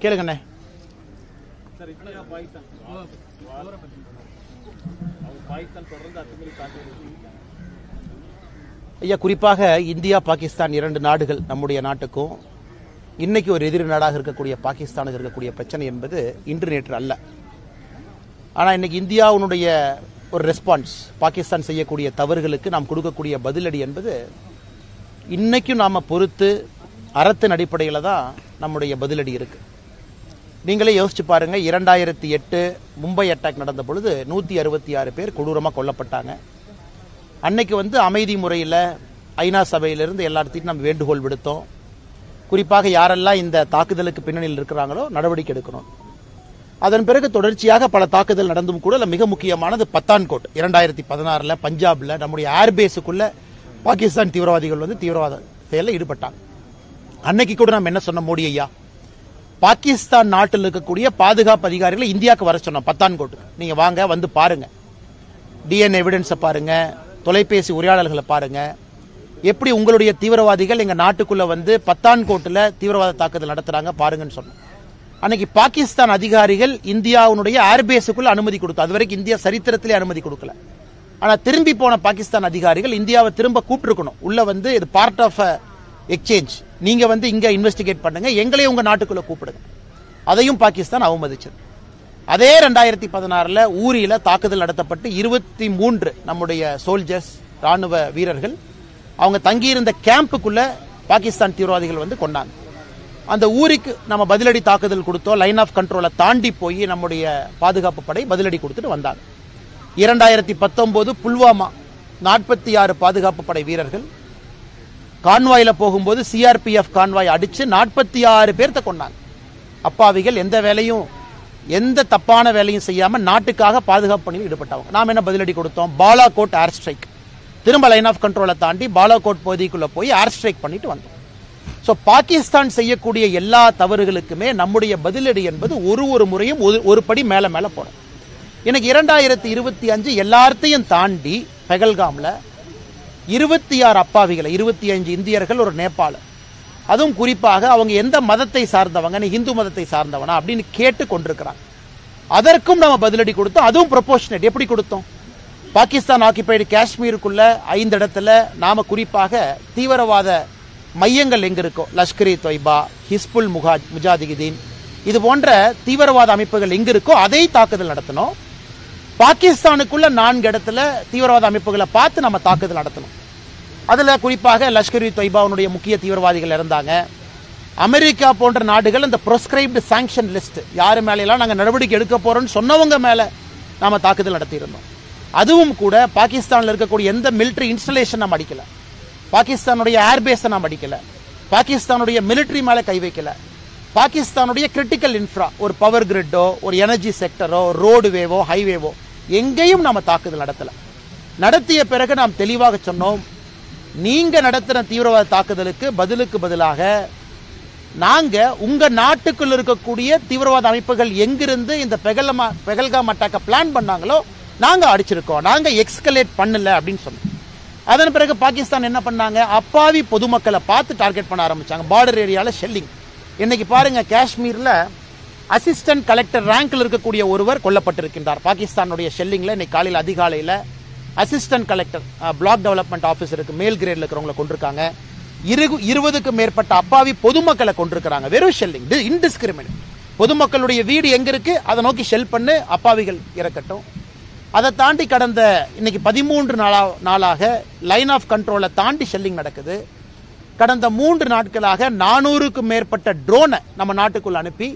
கேளுங்கண்ணே. ஐயா, குறிப்பாக இந்தியா பாகிஸ்தான் இரண்டு நாடுகள் நம்முடைய நாட்டுக்கும் இன்னைக்கு ஒரு எதிரி நாடாக இருக்கக்கூடிய பாகிஸ்தானுக்கு இருக்கக்கூடிய பிரச்சனை என்பது இன்று நேற்று அல்ல. ஆனால் இன்னைக்கு இந்தியாவுடைய ஒரு ரெஸ்பான்ஸ், பாகிஸ்தான் செய்யக்கூடிய தவறுகளுக்கு நாம் கொடுக்கக்கூடிய பதிலடி என்பது இன்னைக்கும் நாம பொறுத்து அறத்தின் அடிப்படையில் தான் நம்முடைய பதிலடி இருக்கு. நீங்களே யோசிச்சு பாருங்க, 2008 மும்பை அட்டாக் நடந்த பொழுது 166 பேர் கொடூரமாக கொல்லப்பட்டாங்க. அன்னைக்கு அமைதி முறையில் ஐநா சபையிலிருந்து எல்லாத்தையும் நம்ம வேண்டுகோள் விடுத்தோம். குறிப்பாக யாரெல்லாம் இந்த தாக்குதலுக்கு பின்னணியில் இருக்கிறாங்களோ நடவடிக்கை எடுக்கணும். அதன் பிறகு தொடர்ச்சியாக பல தாக்குதல் நடந்தும் கூட மிக முக்கியமானது பத்தான்கோட் 2016 பஞ்சாப்ல நம்முடைய ஏர்பேஸுக்குள்ள பாகிஸ்தான் தீவிரவாதிகள் தீவிரவாத செயலில் ஈடுபட்டாங்க. அன்னைக்கு கூட நம்ம என்ன சொன்ன, மோடி ஐயா, பாகிஸ்தான் நாட்டில் இருக்கக்கூடிய பாதுகாப்பு அதிகாரிகளை இந்தியாவுக்கு வர சொன்னோம். பத்தான்கோட்டுக்கு நீங்க வாங்க, வந்து பாருங்க, டிஎன்ஏ எவிடன்ஸை பாருங்க, தொலைபேசி உரையாடல்களை பாருங்க, எப்படி உங்களுடைய தீவிரவாதிகள் எங்க நாட்டுக்குள்ள பத்தான்கோட்டில் தீவிரவாத தாக்குதல் நடத்துறாங்க பாருங்கன்னு சொன்னோம். அன்னைக்கு பாகிஸ்தான் அதிகாரிகள் இந்தியாவுடைய ஏர்பேஸுக்குள்ள அனுமதி கொடுத்தோம். அது வரைக்கும் இந்தியா சரித்திரத்திலே அனுமதி கொடுக்கல. ஆனா திரும்பி போன பாகிஸ்தான் அதிகாரிகள் இந்தியாவை திரும்ப கூப்பிட்டுருக்கணும். உள்ள இது பார்ட் ஆஃப் எக்ஸ்சேஞ்ச், நீங்க இங்க இன்வெஸ்டிகேட் பண்ணுங்க, எங்களையும் உங்க நாட்டுக்குள்ள கூப்பிடுங்க. அதையும் பாகிஸ்தான் அவமதிச்சது. அதே 2016 ஊரியில தாக்குதல் நடத்தப்பட்டு 23 நம்முடைய சோல்ஜர்ஸ், ராணுவ வீரர்கள் அவங்க தங்கியிருந்த கேம்புக்குள்ள பாகிஸ்தான் தீவிரவாதிகள் கொண்டாங்க. அந்த ஊருக்கு நம்ம பதிலடி தாக்குதல் கொடுத்தோம். லைன் ஆஃப் கண்ட்ரோலை தாண்டி போய் நம்முடைய பாதுகாப்பு படை பதிலடி கொடுத்துட்டு வந்தாங்க. 2019 புல்வாமா 46 பாதுகாப்பு படை வீரர்கள் கான்வாயில போகும்போது சிஆர்பிஎஃப் கான்வாய் அடிச்சு 46 பேர்த்த கொண்டாங்க. அப்பாவிகள் எந்த வேலையும், எந்த தப்பான வேலையும் செய்யாம நாட்டுக்காக பாதுகாப்பு பணியில் ஈடுபட்டவங்க. நாம் என்ன பதிலடி கொடுத்தோம்? பாலாகோட் ஏர் ஸ்ட்ரைக், திரும்ப லைன் ஆஃப் கண்ட்ரோலை தாண்டி பாலாகோட் பகுதிக்குள்ள போய் ஏர் ஸ்ட்ரைக் பண்ணிட்டு வந்தோம். சோ பாகிஸ்தான் செய்யக்கூடிய எல்லா தவறுகளுக்குமே நம்முடைய பதிலடி என்பது ஒரு முறையும் ஒரு படி மேல மேல போடும். எனக்கு 2025 எல்லாத்தையும் தாண்டி பெகல்காம்ல 26 அப்பாவிகளை, 25 இந்தியர்கள், ஒரு நேபாள, அதுவும் குறிப்பாக அவங்க எந்த மதத்தை சார்ந்தவங்க, இந்து மதத்தை சார்ந்தவனா அப்படின்னு கேட்டு கொண்டிருக்கிறாங்க. அதற்கும் நம்ம பதிலடி கொடுத்தோம். அதுவும் ப்ரொபோர்ஷனேட். எப்படி கொடுத்தோம்? பாகிஸ்தான் ஆக்கிபைடு காஷ்மீருக்குள்ள 5 இடத்துல நாம குறிப்பாக தீவிரவாத மையங்கள் எங்க இருக்கோ, லஷ்கர் இ தொய்பா, ஹிஸ்புல் முஜாஹிதீன், இது போன்ற தீவிரவாத அமைப்புகள் எங்க இருக்கோ அதை தாக்குதல் நடத்தணும். பாகிஸ்தானுக்குள்ள 4 இடத்துல தீவிரவாத அமைப்புகளை பார்த்து நம்ம தாக்குதல் நடத்தணும். அதுல குறிப்பாக லஷ்கர் இ தொய்பாவுடைய முக்கிய தீவிரவாதிகள் இருந்தாங்க. அமெரிக்கா போன்ற நாடுகள் இந்த ப்ரொஸ்கிரைப்டு சாங்ஷன் லிஸ்ட், யாரு மேலாம் நாங்க நடவடிக்கை எடுக்க போறோம்னு சொன்னவங்க மேல நாம தாக்குதல் நடத்தி இருந்தோம். அதுவும் கூட பாகிஸ்தான்ல இருக்கக்கூடிய எந்த மிலிட்டரி இன்ஸ்டலேஷன் நாம் அடிக்கல, பாகிஸ்தானுடைய ஏர்பேஸை நாம் அடிக்கல, பாகிஸ்தானுடைய மிலிட்டரி மேல கை வைக்கல, பாகிஸ்தானுடைய கிரிட்டிக்கல் இன்ஃப்ரா, ஒரு பவர் கிரிட்டோ, ஒரு எனர்ஜி செக்டரோ, ரோடுவேவோ, ஹைவேவோ எங்கேயும் நாம தாக்குதல் நடத்தல. நடத்திய பிறகு நாம் தெளிவாக சொன்னோம், நீங்க நடத்தின தீவிரவாத தாக்குதலுக்கு பதிலாக நாங்க உங்க நாட்டுக்குள்ள இருக்கக்கூடிய தீவிரவாத அமைப்புகள் எங்கிருந்து இந்த பெகல்காம் அட்டாக்க பிளான் பண்ணாங்களோ நாங்க அடிச்சிருக்கோம், நாங்க எக்ஸ்கலேட் பண்ணல அப்படின்னு சொன்னோம். அதன் பிறகு பாகிஸ்தான் என்ன பண்ணாங்க? அப்பாவி பொதுமக்களை பார்த்து டார்கெட் பண்ண ஆரம்பிச்சாங்க. பார்டர் ஏரியால ஷெல்லிங். இன்னைக்கு பாருங்க, காஷ்மீர்ல அசிஸ்டன்ட் கலெக்டர் ரேங்க்ல இருக்கக்கூடிய ஒருவர் கொல்லப்பட்டிருக்கின்றார். பாகிஸ்தானுடைய ஷெல்லிங்ல இன்னைக்கு காலையில் அதிகாலையில் அசிஸ்டன்ட் கலெக்டர், பிளாக் டெவலப்மெண்ட் ஆபீசருக்கு மேல் கிரேட்ல இருக்கிறவங்களை கொண்டிருக்காங்க. 20க்கும் மேற்பட்ட அப்பாவி பொதுமக்களை கொண்டிருக்கிறாங்க. வெறும் ஷெல்லிங், இன்டிஸ்கிரிமினேட். பொதுமக்களுடைய வீடு எங்க இருக்கு அதை நோக்கி ஷெல் பண்ணு, அப்பாவிகள் இறக்கட்டும். அதை தாண்டி கடந்த இன்னைக்கு 13 நாளாக லைன் ஆஃப் கண்ட்ரோலை தாண்டி ஷெல்லிங் நடக்குது. கடந்த 3 நாட்களாக 400க்கும் மேற்பட்ட ட்ரோனை நம்ம நாட்டுக்குள்ள அனுப்பி,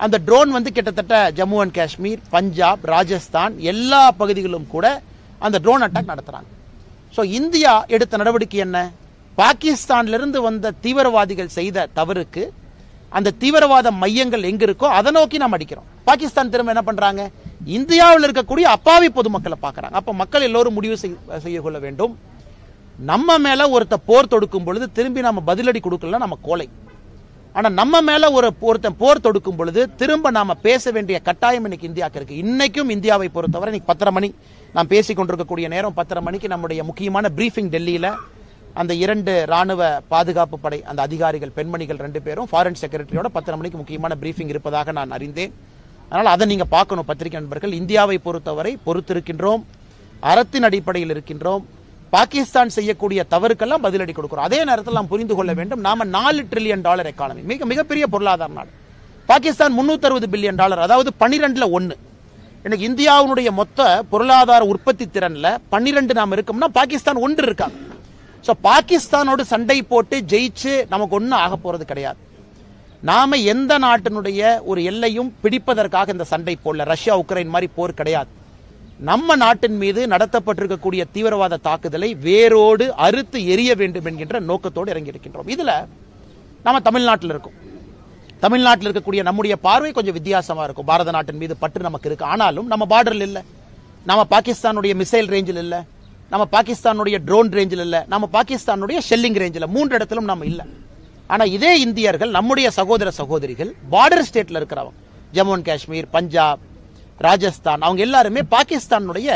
அந்த ட்ரோன் கிட்டத்தட்ட ஜம்மு அண்ட் காஷ்மீர், பஞ்சாப், ராஜஸ்தான் எல்லா பகுதிகளிலும் கூட அந்த ட்ரோன் அட்டாக் நடத்துறாங்க. ஸோ இந்தியா எடுத்த நடவடிக்கை என்ன? பாகிஸ்தான்ல இருந்து வந்த தீவிரவாதிகள் செய்த தவறுக்கு அந்த தீவிரவாத மையங்கள் எங்க இருக்கோ அதை நோக்கி நாம் அடிக்கிறோம். பாகிஸ்தான் திரும்ப என்ன பண்றாங்க? இந்தியாவில் இருக்கக்கூடிய அப்பாவி பொதுமக்களை பார்க்கறாங்க. அப்ப மக்கள் எல்லோரும் முடிவு செய்ய கொள்ள வேண்டும், நம்ம மேல ஒருத்த போர் தொடுக்கும் பொழுது திரும்பி நம்ம பதிலடி கொடுக்கல நம்ம கோலை. ஆனா நம்ம மேல ஒருத்தன் போர் தொடுக்கும் பொழுது திரும்ப நாம பேச வேண்டிய கட்டாயம் இன்னைக்கு இந்தியாவுக்கு இருக்கு. இன்னைக்கும் இந்தியாவை பொறுத்தவரை இன்னைக்கு 10:30 மணி நாம் பேசிக் கொண்டிருக்கக்கூடிய நேரம் 10:30 மணிக்கு நம்முடைய முக்கியமான பிரீஃபிங் டெல்லியில அந்த 2 ராணுவ பாதுகாப்பு படை அந்த அதிகாரிகள் பெண்மணிகள் 2 பேரும் ஃபாரின் செக்ரட்டரியோட 10 மணிக்கு முக்கியமான பிரீஃபிங் இருப்பதாக நான் அறிந்தேன். அதனால் அதை நீங்க பார்க்கணும் பத்திரிகை நண்பர்கள். இந்தியாவை பொறுத்தவரை பொறுத்திருக்கின்றோம், அறத்தின் அடிப்படையில் இருக்கின்றோம். பாகிஸ்தான் செய்யக்கூடிய தவறுக்கெல்லாம் பதிலடி கொடுக்கிறோம். அதே நேரத்தில் நாம் புரிந்து கொள்ள வேண்டும், நாம $4 trillion எக்கானமி, மிகப்பெரிய பொருளாதார நாடு. பாகிஸ்தான் $360 பில்லியன், அதாவது 12ல் 1. இன்னைக்கு இந்தியாவுடைய மொத்த பொருளாதார உற்பத்தி திறன்ல 12 நாம் இருக்கோம்னா பாகிஸ்தான் 1 இருக்காங்க. சோ பாகிஸ்தானோடு சண்டை போட்டு ஜெயிச்சு நமக்கு ஒன்னும் ஆக போறது கிடையாது. நாம எந்த நாட்டினுடைய ஒரு எல்லையும் பிடிப்பதற்காக இந்த சண்டை போடல. ரஷ்யா உக்ரைன் மாதிரி போர் கிடையாது. நம்ம நாட்டின் மீது நடத்தப்பட்டிருக்கக்கூடிய தீவிரவாத தாக்குதலை வேரோடு அறுத்து எரிய வேண்டும் என்கின்ற நோக்கத்தோடு இறங்கி இருக்கின்றோம். இதுல நம்ம தமிழ்நாட்டில் இருக்கோம். தமிழ்நாட்டில் இருக்கக்கூடிய நம்முடைய பார்வை கொஞ்சம் வித்தியாசமா இருக்கும். பாரத நாட்டின் மீது பற்று நமக்கு இருக்கு. ஆனாலும் நம்ம பார்டரில் இல்ல, நம்ம பாகிஸ்தானுடைய மிசைல் ரேஞ்சில் இல்ல, நம்ம பாகிஸ்தானுடைய ட்ரோன் ரேஞ்சில் இல்ல, நம்ம பாகிஸ்தானுடைய ஷெல்லிங் ரேஞ்சில் 3 இடத்திலும் நம்ம இல்ல. ஆனா இதே இந்தியர்கள், நம்முடைய சகோதர சகோதரிகள் பார்டர் ஸ்டேட்ல இருக்கிறவங்க, ஜம்மு அண்ட் காஷ்மீர், பஞ்சாப், ராஜஸ்தான், அவங்க எல்லாருமே பாகிஸ்தானுடைய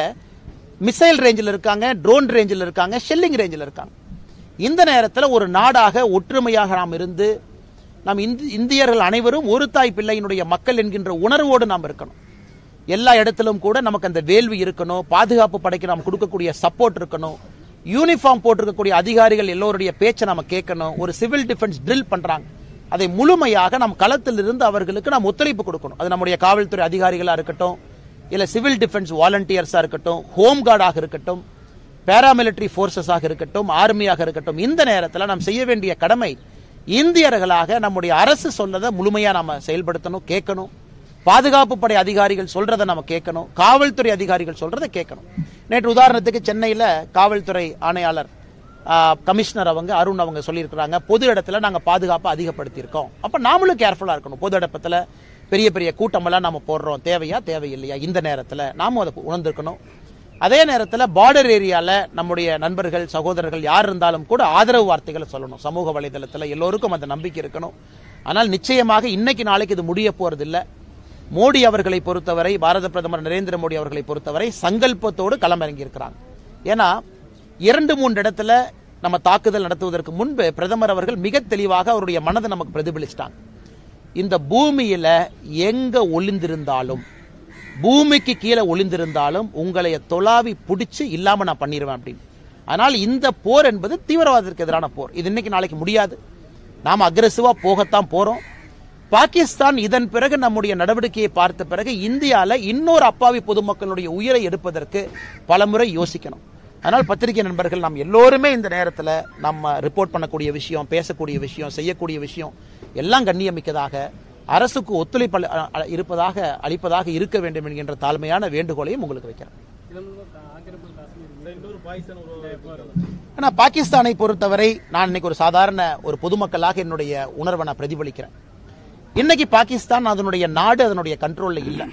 மிசைல் ரேஞ்சில் இருக்காங்க, ட்ரோன் ரேஞ்சில் இருக்காங்க, ஷெல்லிங் ரேஞ்சில் இருக்காங்க. இந்த நேரத்தில் ஒரு நாடாக ஒற்றுமையாக நாம் இருந்து நாம் இந்தியர்கள் அனைவரும் ஒரு தாய் பிள்ளையினுடைய மக்கள் என்கின்ற உணர்வோடு நாம் இருக்கணும். எல்லா இடத்திலும் கூட நமக்கு அந்த வேள்வி இருக்கணும். பாதுகாப்பு படைக்கு நாம் கொடுக்கக்கூடிய சப்போர்ட் இருக்கணும். யூனிஃபார்ம் போட்டிருக்கக்கூடிய அதிகாரிகள் எல்லோருடைய பேச்சை நம்ம கேட்கணும். ஒரு சிவில் டிஃபென்ஸ் ட்ரில் பண்றாங்க, அதை முழுமையாக நம் களத்தில் இருந்து அவர்களுக்கு நாம் ஒத்துழைப்பு கொடுக்கணும். அது நம்முடைய காவல்துறை அதிகாரிகளா இருக்கட்டும், இல்ல சிவில் டிஃபென்ஸ் வாலண்டியர்ஸா இருக்கட்டும், ஹோம் கார்டாக இருக்கட்டும், பாராமிலிட்டரி போர்சஸாக இருக்கட்டும், ஆர்மியாக இருக்கட்டும், இந்த நேரத்தில் நாம் செய்ய வேண்டிய கடமை இந்தியர்களாக நம்முடைய அரசு சொன்னதை முழுமையா நாம செயல்படுத்தணும், கேட்கணும். பாதுகாப்பு படை அதிகாரிகள் சொல்றதை நம்ம கேட்கணும், காவல்துறை அதிகாரிகள் சொல்றதை கேட்கணும். நேற்று உதாரணத்துக்கு சென்னையில காவல்துறை ஆணையாளர் கமிஷனர் அருண் அவங்க சொல்லியிருக்கிறாங்க, பொது இடத்துல நாங்க பாதுகாப்பை அதிகப்படுத்தி இருக்கோம். அப்ப நாமளும் கேர்ஃபுல்லா இருக்கணும். பொது இடத்துல பெரிய பெரிய கூட்டமெல்லாம் நம்ம போடுறோம், தேவையா தேவையில்லையா, இந்த நேரத்தில் நாமும் அதை உணர்ந்திருக்கணும். அதே நேரத்தில் பார்டர் ஏரியால நம்முடைய நண்பர்கள் சகோதரர்கள் யார் இருந்தாலும் கூட ஆதரவு வார்த்தைகளை சொல்லணும். சமூக வலைதளத்தில் எல்லோருக்கும் அந்த நம்பிக்கை இருக்கணும். ஆனால் நிச்சயமாக இன்னைக்கு நாளைக்கு இது முடிய போறது இல்லை. மோடி அவர்களை பொறுத்தவரை, பாரத பிரதமர் நரேந்திர மோடி அவர்களை பொறுத்தவரை சங்கல்பத்தோடு களமிறங்கி இருக்கிறாங்க. ஏன்னா 2-3 இடத்துல நம்ம தாக்குதல் நடத்துவதற்கு முன்பு பிரதமர் அவர்கள் மிக தெளிவாக அவருடைய மனதை நமக்கு பிரதிபலிச்சிட்டாங்க. இந்த பூமியில எங்க ஒளிந்திருந்தாலும், பூமிக்கு கீழே ஒளிந்திருந்தாலும் உங்களை தொலாவி பிடிச்சு இல்லாம நான் பண்ணிடுவேன் அப்படின்னு. ஆனால் இந்த போர் என்பது தீவிரவாதத்திற்கு எதிரான போர். இது இன்னைக்கு நாளைக்கு முடியாது. நாம அக்ரெசிவா போகத்தான் போறோம். பாகிஸ்தான் இதன் பிறகு நம்முடைய நடவடிக்கையை பார்த்த பிறகு இந்தியால இன்னொரு அப்பாவி பொதுமக்களுடைய உயிரை எடுப்பதற்கு பலமுறை யோசிக்கணும். அதனால் பத்திரிகை நண்பர்கள், நாம் எல்லோருமே இந்த நேரத்தில் நம்ம ரிப்போர்ட் பண்ணக்கூடிய விஷயம், பேசக்கூடிய விஷயம், செய்யக்கூடிய விஷயம் எல்லாம் கண்ணியமிக்கதாக, அரசுக்கு ஒத்துழைப்பு அளிப்பதாக இருக்க வேண்டும் என்கின்ற தாழ்மையான வேண்டுகோளையும் உங்களுக்கு வைக்கிறேன். பாகிஸ்தானை பொறுத்தவரை நான் இன்னைக்கு ஒரு சாதாரண ஒரு பொதுமக்களாக என்னுடைய உணர்வை நான் பிரதிபலிக்கிறேன். இன்னைக்கு பாகிஸ்தான் அதனுடைய நாடு அதனுடைய கண்ட்ரோல்ல இல்ல.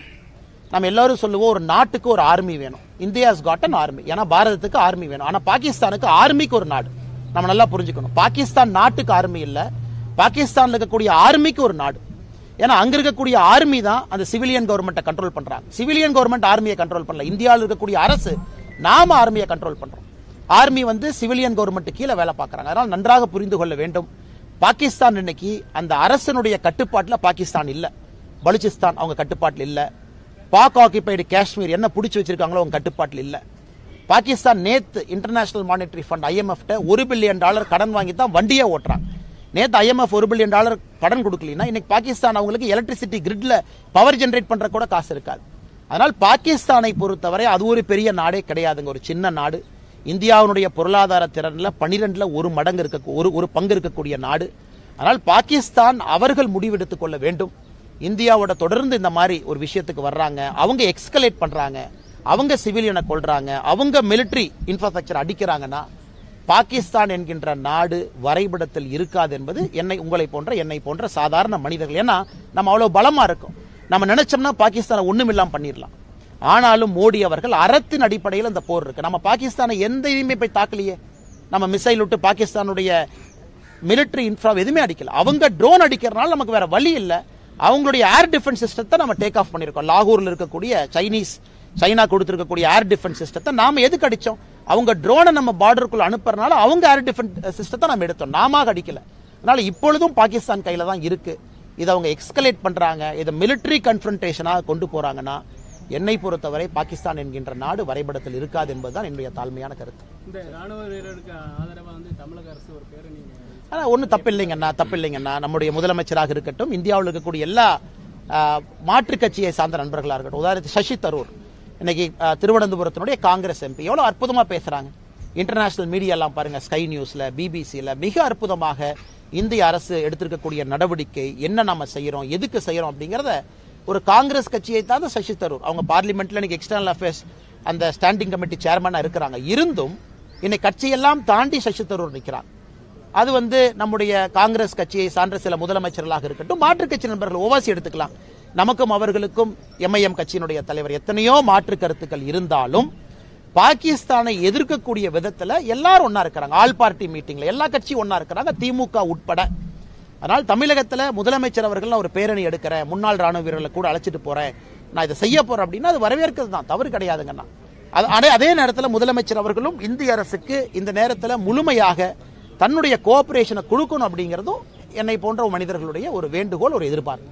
நம்ம எல்லாரும் சொல்லுவோம், ஒரு நாட்டுக்கு ஒரு ஆர்மி வேணும். India has got an army. ஏன்னா பாரதத்துக்கு ஆர்மி வேணும். ஆனா பாகிஸ்தானுக்கு ஆர்மிக்கு ஒரு நாடு. நம்ம நல்லா புரிஞ்சுக்கணும். பாகிஸ்தான் நாட்டுக்கு ஆர்மி இல்ல, பாகிஸ்தான்ல இருக்கக்கூடிய ஆர்மிக்கு ஒரு நாடு. ஏன்னா அங்க இருக்கக்கூடிய ஆர்மி தான் அந்த சிவிலியன் கவர்மெண்ட்டை கண்ட்ரோல் பண்றாங்க. சிவிலியன் கவர்மெண்ட் ஆர்மியை கண்ட்ரோல் பண்ணல. இந்தியாவில் இருக்கக்கூடிய அரசு நாம ஆர்மியை கண்ட்ரோல் பண்றோம். ஆர்மி சிவிலியன் கவர்மெண்ட் கீழே வேலை பார்க்கறாங்க. அதனால நன்றாக புரிந்து கொள்ள வேண்டும், பாகிஸ்தான் இன்னைக்கு அந்த அரசனுடைய கட்டுப்பாட்டில் பாகிஸ்தான் இல்ல. பலுச்சிஸ்தான் அவங்க கட்டுப்பாட்டில் இல்ல. பாக் ஆக்கிபைடு காஷ்மீர் என்ன பிடிச்சி வச்சிருக்காங்களோ அவங்க கட்டுப்பாட்டில் இல்ல. பாகிஸ்தான் நேத்து international monetary fund IMF $1 billion கடன் வாங்கி தான் வண்டியே ஓட்டுறாங்க. நேத்து IMF $1 பில்லியன் கடன் கொடுக்கலனா இன்னைக்கு பாகிஸ்தான் அவங்களுக்கு எலக்ட்ரிசிட்டி கிரிட்ல பவர் ஜெனரேட் பண்ற கூட காசு இருக்காது. அதனால் பாகிஸ்தானை பொறுத்தவரை அது ஒரு பெரிய நாடே கிடையாதுங்க, ஒரு சின்ன நாடு. இந்தியாவுடைய பொருளாதார திறன்ல 12ல் 1 மடங்கு ஒரு பங்கு இருக்கக்கூடிய நாடு. ஆனால் பாகிஸ்தான் அவர்கள் முடிவெடுத்துக் கொள்ள வேண்டும். இந்தியாவோட தொடர்ந்து இந்த மாதிரி ஒரு விஷயத்துக்கு வர்றாங்க, அவங்க எக்ஸ்கலேட் பண்றாங்க, அவங்க சிவிலியனை கொள்றாங்க, அவங்க மிலிட்டரி இன்ஃப்ராஸ்ட்ரக்சர் அடிக்கிறாங்கன்னா பாகிஸ்தான் என்கின்ற நாடு வரைபடத்தில் இருக்காது என்பது உங்களை போன்ற என்னை போன்ற சாதாரண மனிதர்கள். ஏன்னா நம்ம அவ்வளவு பலமா இருக்கும். நம்ம நினைச்சோம்னா பாகிஸ்தானை ஒண்ணுமில்லாம பண்ணிடலாம். ஆனாலும் மோடி அவர்கள் அறத்தின் அடிப்படையில் அந்த போர் இருக்கு. நம்ம பாகிஸ்தானை எதையுமே போய் தாக்கலையே. நம்ம மிசைல் விட்டு பாகிஸ்தானுடைய மிலிட்டரி இன்ஃப்ரா எதுவுமே அடிக்கல. அவங்க ட்ரோன் அடிக்கிறதுனால நமக்கு வேற வழி இல்லை. அவங்களுடைய ஏர் டிஃபென்ஸ் சிஸ்டத்தை நம்ம டேக் ஆஃப் பண்ணிருக்கோம். லாகூர்ல இருக்கக்கூடிய சைனா கொடுத்திருக்கக்கூடிய ஏர் டிஃபென்ஸ் சிஸ்டத்தை நாம எதுக்கு அடிச்சோம்? அவங்க ட்ரோனை நம்ம பார்டருக்குள்ள அனுப்புறதுனால அவங்க ஏர் டிஃபென்ஸ் சிஸ்டத்தை நம்ம எடுத்தோம், நாம அடிக்கல. அதனால இப்பொழுதும் பாகிஸ்தான் கையில தான் இருக்கு. இதை அவங்க எக்ஸ்கலேட் பண்றாங்க, இதை மிலிட்டரி கன்ஃபரன்டேஷனாக கொண்டு போறாங்கன்னா என்னை பொறுத்தவரை பாகிஸ்தான் என்கின்ற நாடு வரைபடத்தில் இருக்காது என்பதுதான் என்னுடைய தாழ்மையான கருத்து. இந்த ராணுவ வீரருக்கு ஆதரவா தமிழக அரசு ஒரு பேரணி, ஆனால் ஒன்றும் தப்பில்லைங்கண்ணா. நம்முடைய முதலமைச்சராக இருக்கட்டும், இந்தியாவில் இருக்கக்கூடிய எல்லா மாற்றுக் கட்சியை சார்ந்த நண்பர்களாக இருக்கட்டும், உதாரணத்துக்கு சசி தரூர் இன்னைக்கு திருவனந்தபுரத்தினுடைய காங்கிரஸ் எம்பி எவ்வளோ அற்புதமாக பேசுறாங்க. இன்டர்நேஷனல் மீடியா எல்லாம் பாருங்க, ஸ்கை நியூஸ்ல, பிபிசியில் மிக அற்புதமாக இந்திய அரசு எடுத்திருக்கக்கூடிய நடவடிக்கை என்ன நாம செய்யறோம், எதுக்கு செய்யறோம் அப்படிங்கிறத ஒரு காங்கிரஸ் கட்சியை தான் சசி தரூர், அவங்க பார்லிமெண்ட்ல இன்னைக்கு எக்ஸ்டர்னல் அஃபேர்ஸ் அந்த ஸ்டாண்டிங் கமிட்டி சேர்மனா இருக்கிறாங்க. இருந்தும் இன்னைக்கு கட்சியெல்லாம் தாண்டி சசி தரூர் நிற்கிறாங்க. அது நம்முடைய காங்கிரஸ் கட்சியை சார்ந்த சில முதலமைச்சர்களாக இருக்கட்டும், மாற்றுக் கட்சி நண்பர்கள் ஓவாசி எடுத்துக்கலாம். நமக்கும் அவர்களுக்கும் எம்ஐஎம் கட்சியினுடைய தலைவர் எத்தனையோ மாற்று கருத்துக்கள் இருந்தாலும் பாகிஸ்தானை எதிர்க்கக்கூடிய விதத்துல எல்லாரும் ஒன்னா இருக்கிறாங்க. ஆல் பார்ட்டி மீட்டிங்ல எல்லா கட்சியும் ஒன்னா இருக்கிறாங்க, திமுக உட்பட. அதனால் தமிழகத்தில் முதலமைச்சர் அவர்கள் ஒரு பேரணி எடுக்கிறேன், முன்னாள் ராணுவ வீரர்களை கூட அழைச்சிட்டு போறேன், நான் இதை செய்ய போறேன் அப்படின்னா அது வரவேற்கிறது தான், தவறு கிடையாதுங்கண்ணா. அதே நேரத்தில் முதலமைச்சர் அவர்களும் இந்திய அரசுக்கு இந்த நேரத்தில் முழுமையாக தன்னுடைய கோஆபரேஷனை கொடுக்கணும் அப்படிங்கிறதும் என்னை போன்ற மனிதர்களுடைய ஒரு வேண்டுகோள், ஒரு எதிர்பார்ப்பு.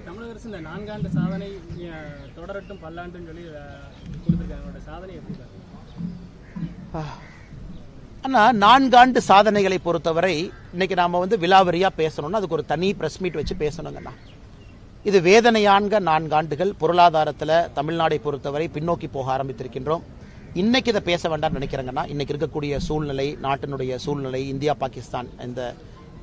தமிழக அரசு இந்த 4 ஆண்டு சாதனை தொடரட்டும் பல்லாண்டுன்னு சொல்லி கொடுத்திருக்காங்க, சாதனை எப்படி? ஆனா 4 ஆண்டு சாதனைகளை பொறுத்தவரை இன்னைக்கு நாம விலாவரியா பேசணும்னா அதுக்கு ஒரு தனி பிரஸ் மீட் வச்சு பேசணுங்கண்ணா. இது வேதனையான 4 ஆண்டுகள். பொருளாதாரத்தில் தமிழ்நாடை பொறுத்தவரை பின்னோக்கி போக ஆரம்பித்திருக்கின்றோம். இன்னைக்கு இதை பேச வேண்டாம் நினைக்கிறேங்கன்னா, இன்னைக்கு இருக்கக்கூடிய சூழ்நிலை, நாட்டினுடைய சூழ்நிலை, இந்தியா பாகிஸ்தான் இந்த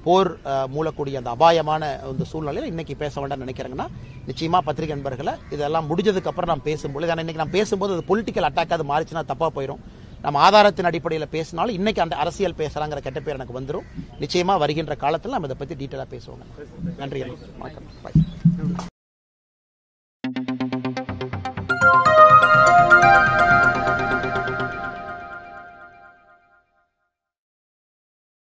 போர் மூலக்கூடிய அந்த அபாயமான இந்த சூழ்நிலையில் இன்னைக்கு பேச வேண்டாம் நினைக்கிறேங்கன்னா, நிச்சயமா பத்திரிகை நண்பர்களை இதெல்லாம் முடிஞ்சதுக்கு அப்புறம் நாம் பேசும்போது, இன்னைக்கு நாம் பேசும்போது அது பொலிட்டிக்கல் அட்டாக் அது மாறிச்சுன்னா தப்பா போயிடும். நம்ம ஆதாரத்தின் அடிப்படையில் பேசினாலும் இன்னைக்கு அந்த அரசியல் பேசலாங்கிற கெட்ட பேர் எனக்கு வந்துடும். நிச்சயமா வருகின்ற காலத்தில் நம்ம இதை பத்தி டீட்டெயிலாக பேசுவோங்க. நன்றி, வணக்கம்.